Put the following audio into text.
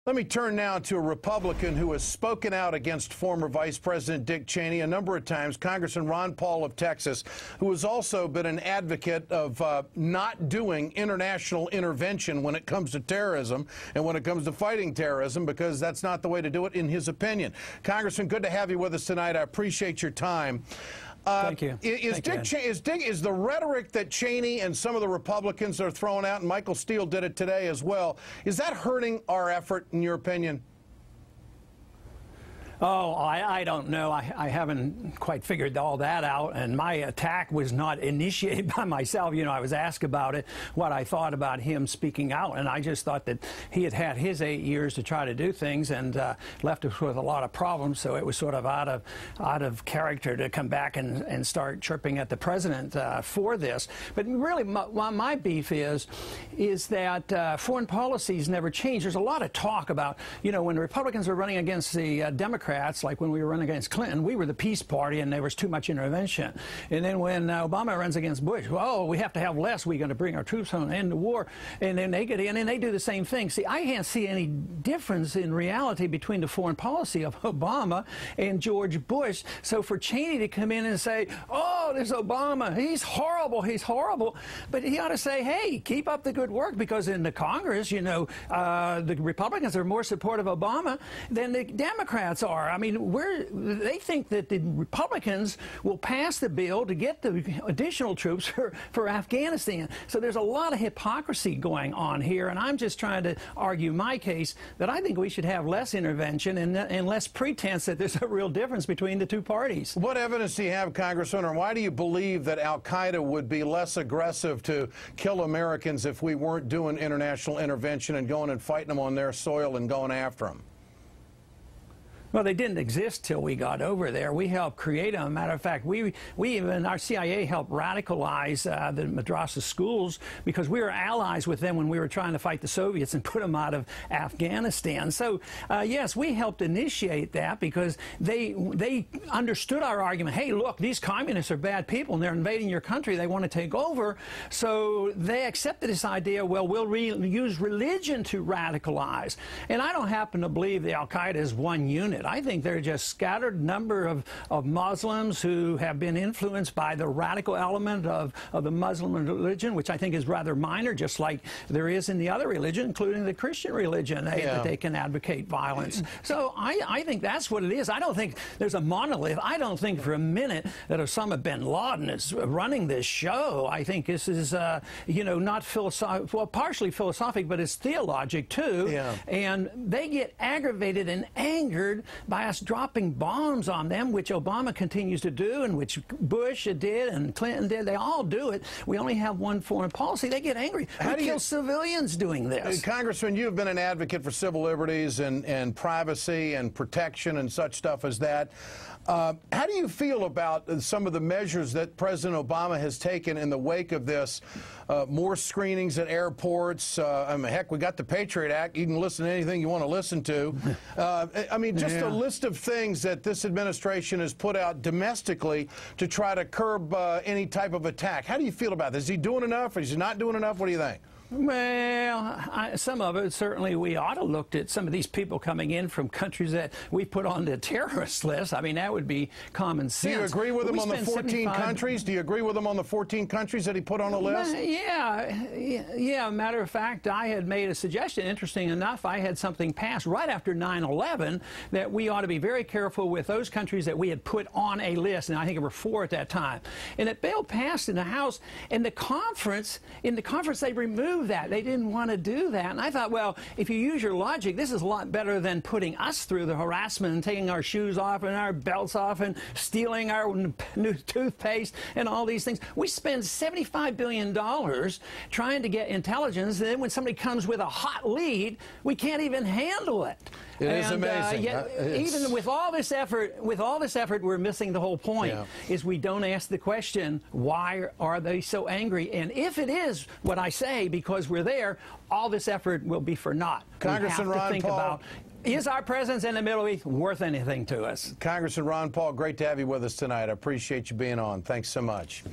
Let me turn now to a Republican who has spoken out against former Vice President Dick Cheney a number of times, Congressman Ron Paul of Texas, who has also been an advocate of not doing international intervention when it comes to terrorism and when it comes to fighting terrorism, because that's not the way to do it, in his opinion. Congressman, good to have you with us tonight. I appreciate your time. Thank you. Is the rhetoric that Cheney and some of the Republicans are throwing out, and Michael Steele did it today as well, is that hurting our effort, in your opinion? Oh, I don't know. I haven't quite figured all that out, and my attack was not initiated by myself. You know, I was asked about it, what I thought about him speaking out, and I just thought that he had had his 8 years to try to do things and left us with a lot of problems, so it was sort of out of character to come back and start chirping at the president for this. But really, my beef is that foreign policies never change. There's a lot of talk about, you know, when the Republicans were running against the Democrats, like when we were running against Clinton, we were the peace party and there was too much intervention. And then when Obama runs against Bush, oh, we have to have less. We're going to bring our troops home and end the war. And then they get in and they do the same thing. See, I can't see any difference in reality between the foreign policy of Obama and George Bush. So for Cheney to come in and say, oh, this Obama, he's horrible, he's horrible. But he ought to say, hey, keep up the good work, because in the Congress, you know, the Republicans are more supportive of Obama than the Democrats are. I mean, they think that the Republicans will pass the bill to get the additional troops for Afghanistan. So there's a lot of hypocrisy going on here, and I'm just trying to argue my case that I think we should have less intervention and less pretense that there's a real difference between the two parties. What evidence do you have, Congressman, or why do you believe that al-Qaeda would be less aggressive to kill Americans if we weren't doing international intervention and going and fighting them on their soil and going after them? Well, they didn't exist till we got over there. We helped create them. Matter of fact, we even, our CIA helped radicalize the madrasa schools, because we were allies with them when we were trying to fight the Soviets and put them out of Afghanistan. So, yes, we helped initiate that because they understood our argument. Hey, look, these communists are bad people and they're invading your country. They want to take over. So they accepted this idea, well, we'll use religion to radicalize. And I don't happen to believe the al-Qaeda is one unit. I think they're just scattered number of Muslims who have been influenced by the radical element of the Muslim religion, which I think is rather minor, just like there is in the other religion, including the Christian religion, that they can advocate violence. So I think that's what it is. I don't think there's a monolith. I don't think for a minute that Osama bin Laden is running this show. I think this is, you know, not philosophic, well, partially philosophic, but it's theologic too. Yeah. And they get aggravated and angered by us dropping bombs on them, which Obama continues to do, and which Bush did and Clinton did. They all do it. We only have one foreign policy. They get angry. How do you kill civilians doing this? Congressman, you've been an advocate for civil liberties and privacy and protection and such stuff as that. How do you feel about some of the measures that President Obama has taken in the wake of this? More screenings at airports. I mean, heck, we got the Patriot Act. You can listen to anything you want to listen to. I mean, just a list of things that this administration has put out domestically to try to curb any type of attack. How do you feel about this? Is he doing enough? Is he not doing enough? What do you think? Well, some of it, certainly we ought to look at some of these people coming in from countries that we put on the terrorist list. I mean, that would be common sense. Do you agree with him on the 14 countries? Do you agree with him on the 14 countries that he put on the list? Yeah. Matter of fact, I had made a suggestion. Interesting enough, I had something passed right after 9/11 that we ought to be very careful with those countries that we had put on a list, and I think there were 4 at that time. And that bill passed in the House, and in the conference they removed that. They didn't want to do that. And I thought, well, if you use your logic, this is a lot better than putting us through the harassment and taking our shoes off and our belts off and stealing our new toothpaste and all these things. We spend $75 billion trying to get intelligence, and then when somebody comes with a hot lead, we can't even handle it. It is amazing. Yet, even with all this effort, we're missing the whole point. Is we don't ask the question, why are they so angry? And if it is what I say, because we're there, all this effort will be for naught. Congressman Ron Paul, is our presence in the Middle East worth anything to us? Congressman Ron Paul, great to have you with us tonight. I appreciate you being on. Thanks so much.